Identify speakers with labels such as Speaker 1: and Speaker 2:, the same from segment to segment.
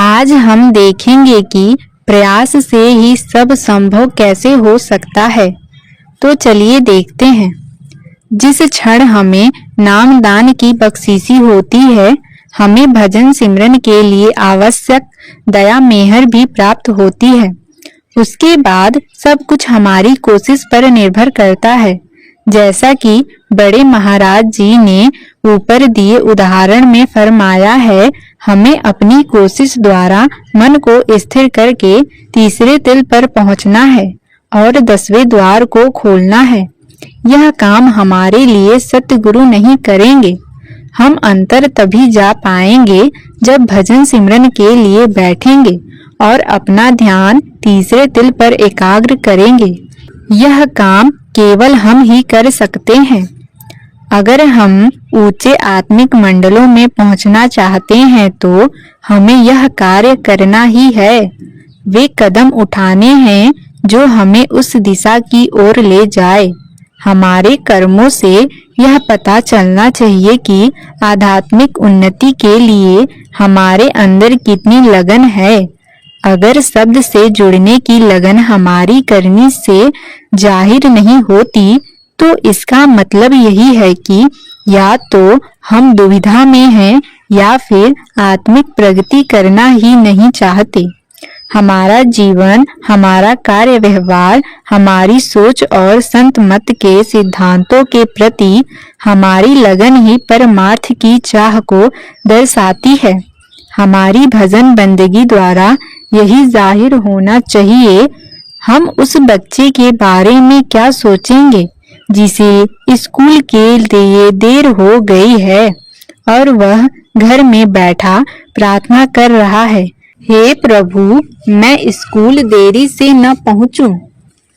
Speaker 1: आज हम देखेंगे कि प्रयास से ही सब संभव कैसे हो सकता है। तो चलिए देखते हैं। जिस क्षण हमें नामदान की बख्शीशी होती है, हमें भजन सिमरन के लिए आवश्यक दया मेहर भी प्राप्त होती है। उसके बाद सब कुछ हमारी कोशिश पर निर्भर करता है। जैसा कि बड़े महाराज जी ने ऊपर दिए उदाहरण में फरमाया है, हमें अपनी कोशिश द्वारा मन को स्थिर करके तीसरे तिल पर पहुंचना है और 10वें द्वार को खोलना है। यह काम हमारे लिए सतगुरु नहीं करेंगे। हम अंतर तभी जा पाएंगे जब भजन सिमरन के लिए बैठेंगे और अपना ध्यान तीसरे तिल पर एकाग्र करेंगे। यह काम केवल हम ही कर सकते हैं। अगर हम ऊंचे आत्मिक मंडलों में पहुंचना चाहते हैं तो हमें यह कार्य करना ही है। वे कदम उठाने हैं जो हमें उस दिशा की ओर ले जाए। हमारे कर्मों से यह पता चलना चाहिए कि आध्यात्मिक उन्नति के लिए हमारे अंदर कितनी लगन है। अगर शब्द से जुड़ने की लगन हमारी करनी से जाहिर नहीं होती तो इसका मतलब यही है कि या तो हम दुविधा में हैं या फिर आत्मिक प्रगति करना ही नहीं चाहते। हमारा जीवन, हमारा कार्य व्यवहार, हमारी सोच और संत मत के सिद्धांतों के प्रति हमारी लगन ही परमार्थ की चाह को दर्शाती है। हमारी भजन बंदगी द्वारा यही जाहिर होना चाहिए। हम उस बच्चे के बारे में क्या सोचेंगे जिसे स्कूल के लिए देर हो गई है और वह घर में बैठा प्रार्थना कर रहा है, हे प्रभु, मैं स्कूल देरी से न पहुंचूं।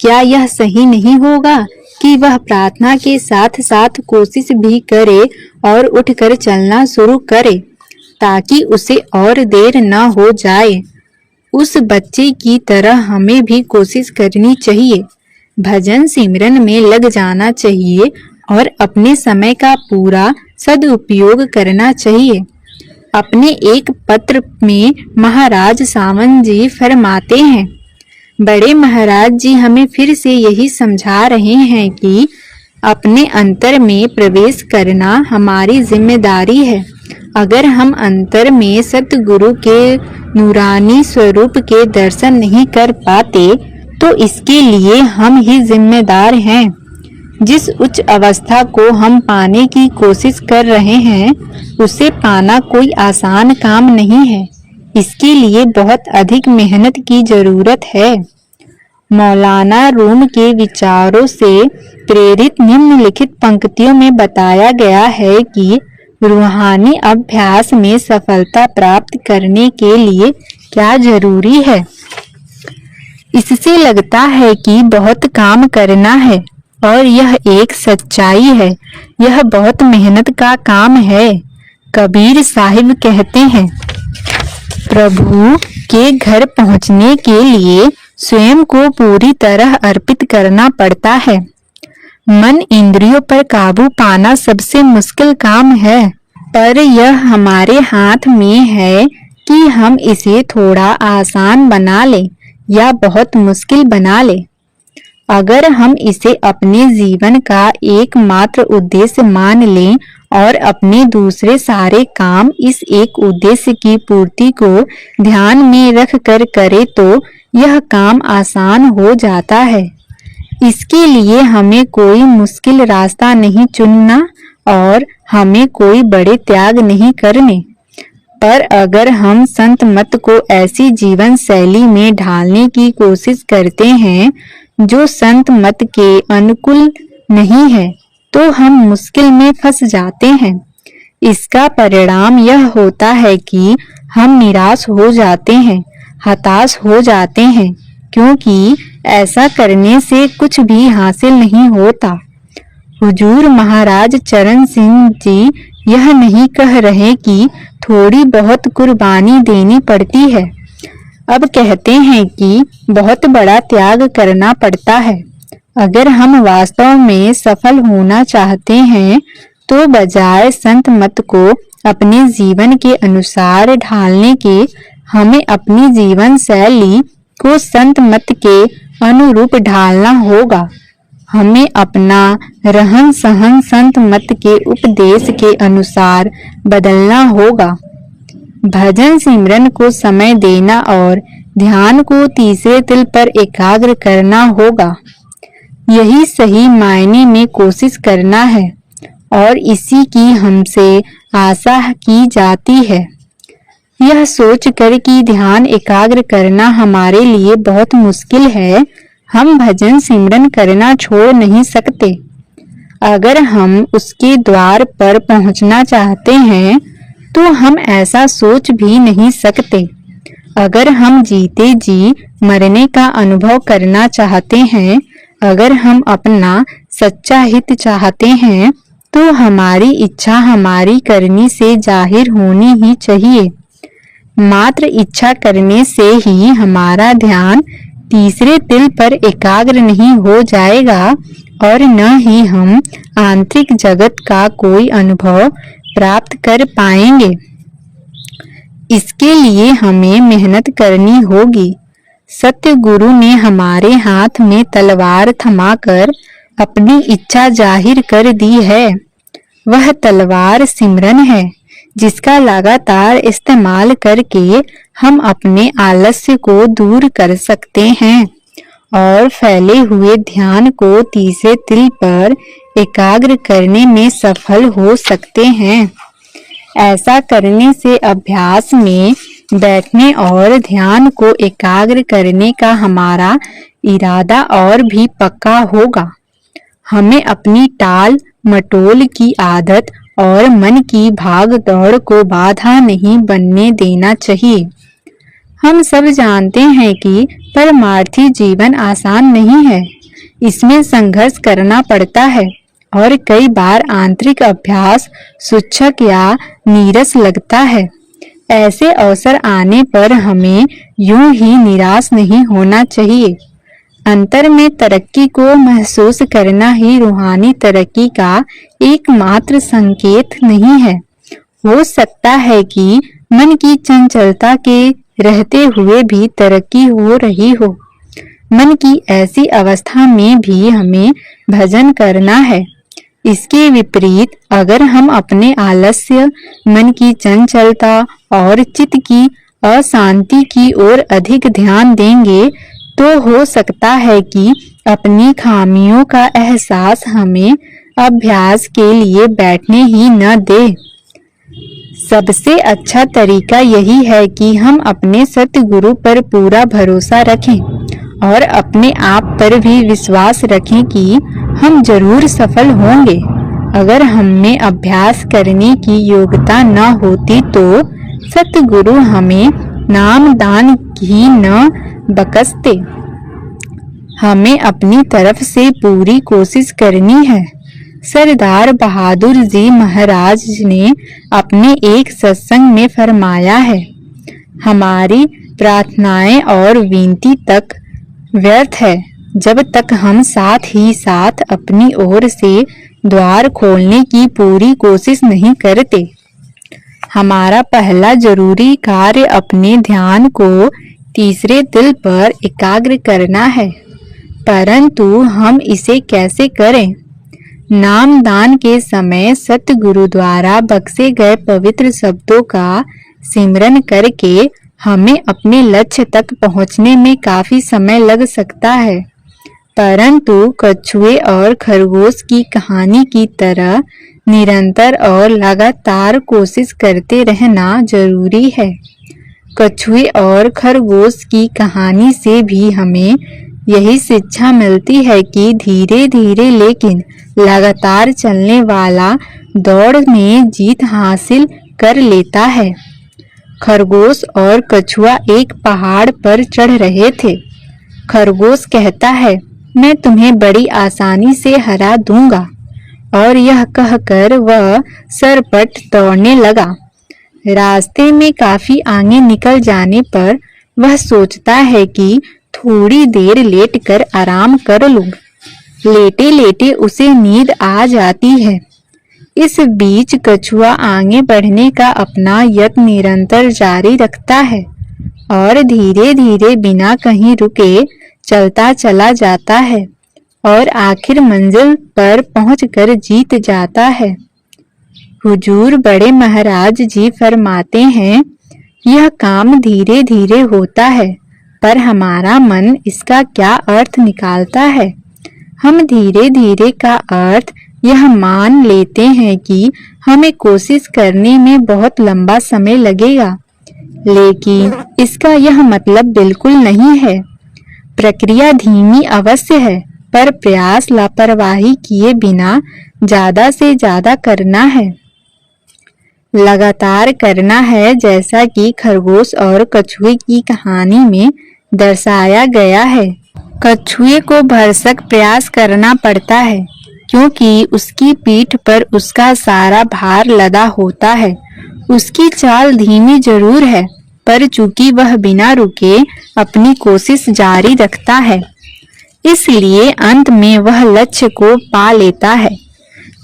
Speaker 1: क्या यह सही नहीं होगा कि वह प्रार्थना के साथ साथ कोशिश भी करे और उठकर चलना शुरू करे ताकि उसे और देर न हो जाए। उस बच्चे की तरह हमें भी कोशिश करनी चाहिए, भजन सिमरन में लग जाना चाहिए और अपने समय का पूरा सदुपयोग करना चाहिए। अपने एक पत्र में महाराज सावंत जी फरमाते हैं, बड़े महाराज जी हमें फिर से यही समझा रहे हैं कि अपने अंतर में प्रवेश करना हमारी जिम्मेदारी है। अगर हम अंतर में सतगुरु के नूरानी स्वरूप के दर्शन नहीं कर पाते तो इसके लिए हम ही जिम्मेदार हैं। जिस उच्च अवस्था को हम पाने की कोशिश कर रहे हैं उसे पाना कोई आसान काम नहीं है। इसके लिए बहुत अधिक मेहनत की जरूरत है। मौलाना रूम के विचारों से प्रेरित निम्नलिखित पंक्तियों में बताया गया है कि रूहानी अभ्यास में सफलता प्राप्त करने के लिए क्या जरूरी है। इससे लगता है कि बहुत काम करना है और यह एक सच्चाई है। यह बहुत मेहनत का काम है। कबीर साहिब कहते हैं, प्रभु के घर पहुंचने के लिए स्वयं को पूरी तरह अर्पित करना पड़ता है। मन इंद्रियों पर काबू पाना सबसे मुश्किल काम है, पर यह हमारे हाथ में है कि हम इसे थोड़ा आसान बना लें या बहुत मुश्किल बना लें। अगर हम इसे अपने जीवन का एकमात्र उद्देश्य मान लें और अपने दूसरे सारे काम इस एक उद्देश्य की पूर्ति को ध्यान में रख कर करें तो यह काम आसान हो जाता है। इसके लिए हमें कोई मुश्किल रास्ता नहीं चुनना और हमें कोई बड़े त्याग नहीं करने। पर अगर हम संत मत को ऐसी जीवन शैली में ढालने की कोशिश करते हैं जो संत मत के अनुकूल नहीं है तो हम मुश्किल में फंस जाते हैं। इसका परिणाम यह होता है कि हम निराश हो जाते हैं, हताश हो जाते हैं, क्योंकि ऐसा करने से कुछ भी हासिल नहीं होता। हुजूर महाराज चरण सिंह जी यह नहीं कह रहे कि थोड़ी बहुत कुर्बानी देनी पड़ती है। अब कहते हैं कि बहुत बड़ा त्याग करना पड़ता है। अगर हम वास्तव में सफल होना चाहते हैं तो बजाय संत मत को अपने जीवन के अनुसार ढालने के हमें अपनी जीवन शैली को संत मत के अनुरूप ढालना होगा। हमें अपना रहन सहन संत मत के उपदेश के अनुसार बदलना होगा। भजन सिमरन को समय देना और ध्यान को तीसरे तिल पर एकाग्र करना होगा। यही सही मायने में कोशिश करना है और इसी की हमसे आशा की जाती है। यह सोचकर कि ध्यान एकाग्र करना हमारे लिए बहुत मुश्किल है, हम भजन सिमरन करना छोड़ नहीं सकते। अगर हम उसके द्वार पर पहुंचना चाहते हैं तो हम ऐसा सोच भी नहीं सकते। अगर हम जीते जी मरने का अनुभव करना चाहते हैं, अगर हम अपना सच्चा हित चाहते हैं, तो हमारी इच्छा हमारी करनी से जाहिर होनी ही चाहिए। मात्र इच्छा करने से ही हमारा ध्यान तीसरे तिल पर एकाग्र नहीं हो जाएगा और न ही हम आंतरिक जगत का कोई अनुभव प्राप्त कर पाएंगे। इसके लिए हमें मेहनत करनी होगी। सत्य गुरु ने हमारे हाथ में तलवार थमाकर अपनी इच्छा जाहिर कर दी है। वह तलवार सिमरन है, जिसका लगातार इस्तेमाल करके हम अपने आलस्य को दूर कर सकते हैं और फैले हुए ध्यान को तीसरे तिल पर एकाग्र करने में सफल हो सकते हैं। ऐसा करने से अभ्यास में बैठने और ध्यान को एकाग्र करने का हमारा इरादा और भी पक्का होगा। हमें अपनी टाल मटोल की आदत और मन की भाग दौड़ को बाधा नहीं बनने देना चाहिए। हम सब जानते हैं कि परमार्थी जीवन आसान नहीं है, इसमें संघर्ष करना पड़ता है और कई बार आंतरिक अभ्यास सूच्छक या नीरस लगता है। ऐसे अवसर आने पर हमें यूं ही निराश नहीं होना चाहिए। अंतर में तरक्की को महसूस करना ही रूहानी तरक्की का एकमात्र संकेत नहीं है। हो सकता है कि मन की चंचलता के रहते हुए भी तरक्की हो रही हो। मन की ऐसी अवस्था में भी हमें भजन करना है। इसके विपरीत अगर हम अपने आलस्य, मन की चंचलता और चित्त की अशांति की ओर अधिक ध्यान देंगे तो हो सकता है कि अपनी खामियों का एहसास हमें अभ्यास के लिए बैठने ही न दे। सबसे अच्छा तरीका यही है कि हम अपने सतगुरु पर पूरा भरोसा रखें और अपने आप पर भी विश्वास रखें कि हम जरूर सफल होंगे। अगर हम में अभ्यास करने की योग्यता न होती तो सतगुरु हमें नाम दान ही न बख्शते। हमें अपनी तरफ से पूरी कोशिश करनी है। सरदार बहादुर जी महाराज ने अपने एक सत्संग में फरमाया है, हमारी प्रार्थनाएं और विनती तक व्यर्थ है जब तक हम साथ ही साथ अपनी ओर से द्वार खोलने की पूरी कोशिश नहीं करते। हमारा पहला जरूरी कार्य अपने ध्यान को तीसरे तिल पर एकाग्र करना है, परंतु हम इसे कैसे करें? नाम दान के समय सतगुरु द्वारा बख्शे गए पवित्र शब्दों का सिमरन करके हमें अपने लक्ष्य तक पहुंचने में काफी समय लग सकता है, परंतु कछुए और खरगोश की कहानी की तरह निरंतर और लगातार कोशिश करते रहना जरूरी है। कछुए और खरगोश की कहानी से भी हमें यही शिक्षा मिलती है कि धीरे धीरे लेकिन लगातार चलने वाला दौड़ में जीत हासिल कर लेता है। खरगोश और कछुआ एक पहाड़ पर चढ़ रहे थे। खरगोश कहता है, मैं तुम्हें बड़ी आसानी से हरा दूंगा, और यह कहकर वह सरपट दौड़ने लगा। रास्ते में काफी आगे निकल जाने पर वह सोचता है कि थोड़ी देर लेटकर आराम कर लूं। लेटे लेटे उसे नींद आ जाती है। इस बीच कछुआ आगे बढ़ने का अपना यत्न निरंतर जारी रखता है। और धीरे धीरे बिना कहीं रुके चलता चला जाता है और आखिर मंजिल पर पहुंचकर जीत जाता है। हुजूर बड़े महाराज जी फरमाते हैं, यह काम धीरे धीरे होता है, पर हमारा मन इसका क्या अर्थ निकालता है। हम धीरे धीरे का अर्थ यह मान लेते हैं कि हमें कोशिश करने में बहुत लंबा समय लगेगा, लेकिन इसका यह मतलब बिल्कुल नहीं है। प्रक्रिया धीमी अवश्य है, पर प्रयास लापरवाही किए बिना ज्यादा से ज्यादा करना है, लगातार करना है, जैसा कि खरगोश और कछुए की कहानी में दर्शाया गया है। कछुए को भरसक प्रयास करना पड़ता है, क्योंकि उसकी पीठ पर उसका सारा भार लदा होता है। उसकी चाल धीमी जरूर है, पर चूंकि वह बिना रुके अपनी कोशिश जारी रखता है, इसलिए अंत में वह लक्ष्य को पा लेता है।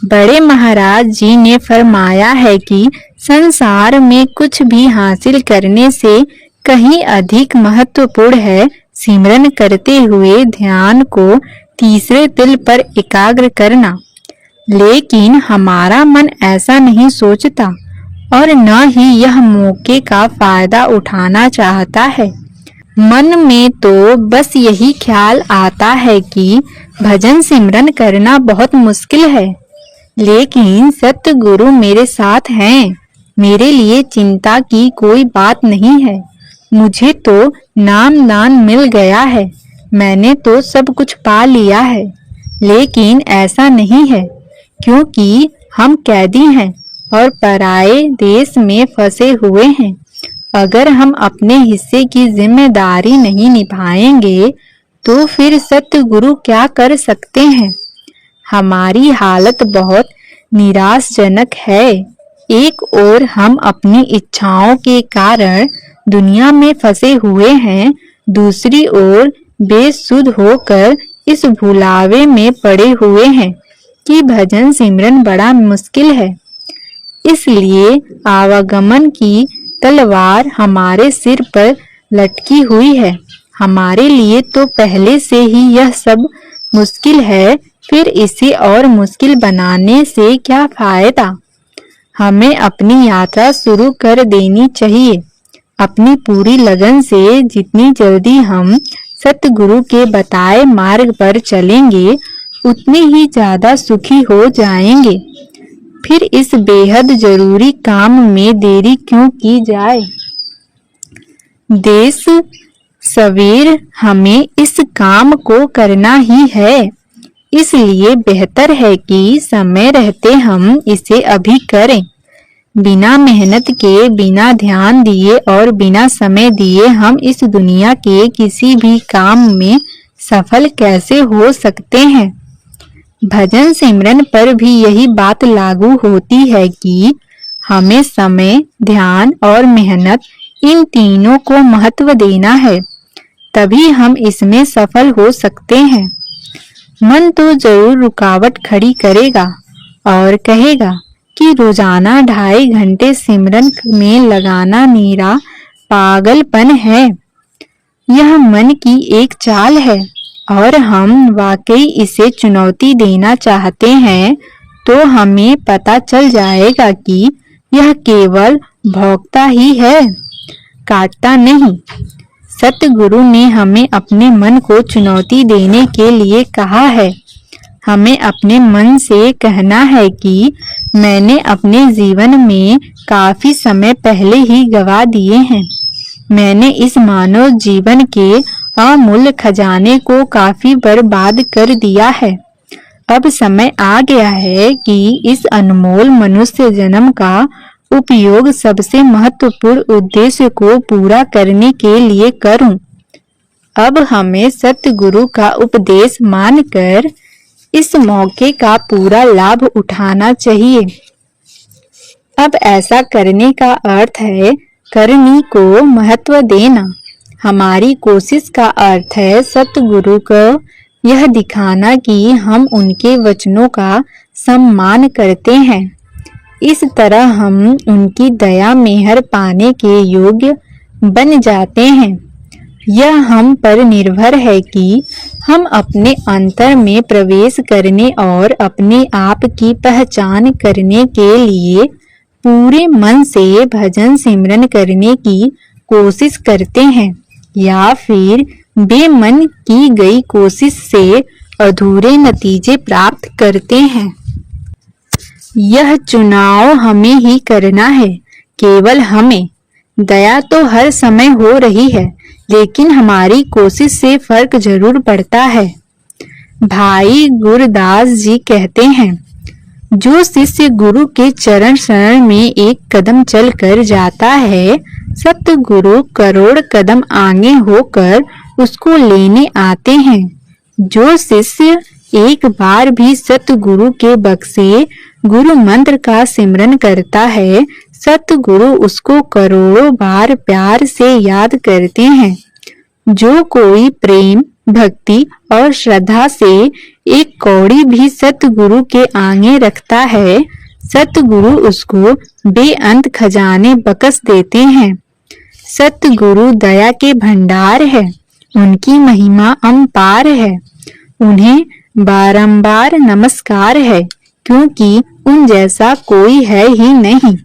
Speaker 1: बड़े महाराज जी ने फरमाया है कि संसार में कुछ भी हासिल करने से कहीं अधिक महत्वपूर्ण है सिमरन करते हुए ध्यान को तीसरे तिल पर एकाग्र करना। लेकिन हमारा मन ऐसा नहीं सोचता और न ही यह मौके का फायदा उठाना चाहता है। मन में तो बस यही ख्याल आता है कि भजन सिमरन करना बहुत मुश्किल है, लेकिन सतगुरु मेरे साथ हैं, मेरे लिए चिंता की कोई बात नहीं है। मुझे तो नामदान मिल गया है, मैंने तो सब कुछ पा लिया है। लेकिन ऐसा नहीं है, क्योंकि हम कैदी हैं और पराये देश में फंसे हुए हैं। अगर हम अपने हिस्से की जिम्मेदारी नहीं निभाएंगे तो फिर सतगुरु क्या कर सकते हैं। हमारी हालत बहुत निराशजनक है। एक ओर हम अपनी इच्छाओं के कारण दुनिया में फंसे हुए हैं, दूसरी ओर बेसुध होकर इस भुलावे में पड़े हुए हैं कि भजन सिमरन बड़ा मुश्किल है। इसलिए आवागमन की तलवार हमारे सिर पर लटकी हुई है। हमारे लिए तो पहले से ही यह सब मुश्किल है, फिर इसे और मुश्किल बनाने से क्या फायदा। हमें अपनी यात्रा शुरू कर देनी चाहिए। अपनी पूरी लगन से जितनी जल्दी हम सतगुरु के बताए मार्ग पर चलेंगे, उतने ही ज्यादा सुखी हो जाएंगे। फिर इस बेहद जरूरी काम में देरी क्यों की जाए। देश सवेर हमें इस काम को करना ही है, इसलिए बेहतर है कि समय रहते हम इसे अभी करें। बिना मेहनत के, बिना ध्यान दिए और बिना समय दिए हम इस दुनिया के किसी भी काम में सफल कैसे हो सकते हैं। भजन सिमरन पर भी यही बात लागू होती है कि हमें समय, ध्यान और मेहनत, इन तीनों को महत्व देना है, तभी हम इसमें सफल हो सकते हैं। मन तो जरूर रुकावट खड़ी करेगा और कहेगा कि रोजाना 2.5 घंटे सिमरन में लगाना नीरा पागलपन है। यह मन की एक चाल है और हम वाकई इसे चुनौती देना चाहते हैं तो हमें पता चल जाएगा कि यह केवल भौंकता ही है, काटता नहीं। सतगुरु ने हमें अपने मन को चुनौती देने के लिए कहा है। हमें अपने मन से कहना है कि मैंने अपने जीवन में काफी समय पहले ही गवा दिए हैं। मैंने इस मानव जीवन के अमूल्य खजाने को काफी बर्बाद कर दिया है। अब समय आ गया है कि इस अनमोल मनुष्य जन्म का उपयोग सबसे महत्वपूर्ण उद्देश्य को पूरा करने के लिए करूं। अब हमें सतगुरु का उपदेश मानकर इस मौके का पूरा लाभ उठाना चाहिए। अब ऐसा करने का अर्थ है करनी को महत्व देना। हमारी कोशिश का अर्थ है सतगुरु को यह दिखाना कि हम उनके वचनों का सम्मान करते हैं। इस तरह हम उनकी दया मेहर पाने के योग्य बन जाते हैं। यह हम पर निर्भर है कि हम अपने अंतर में प्रवेश करने और अपने आप की पहचान करने के लिए पूरे मन से भजन सिमरन करने की कोशिश करते हैं या फिर बेमन की गई कोशिश से अधूरे नतीजे प्राप्त करते हैं। यह चुनाव हमें ही करना है, केवल हमें। दया तो हर समय हो रही है, लेकिन हमारी कोशिश से फर्क जरूर पड़ता है। भाई गुरदास जी कहते हैं, जो शिष्य गुरु के चरण शरण में एक कदम चल कर जाता है, सतगुरु करोड़ कदम आगे होकर उसको लेने आते हैं। जो शिष्य एक बार भी सतगुरु के बख्शे गुरु मंत्र का सिमरन करता है, सतगुरु उसको करोड़ों बार प्यार से याद करते हैं। जो कोई प्रेम, भक्ति और श्रद्धा से एक कौड़ी भी सतगुरु के आगे रखता है, सतगुरु उसको बेअंत खजाने बख्श देते हैं। सतगुरु दया के भंडार है, उनकी महिमा अपार है। उन्हें बारंबार नमस्कार है, क्योंकि उन जैसा कोई है ही नहीं।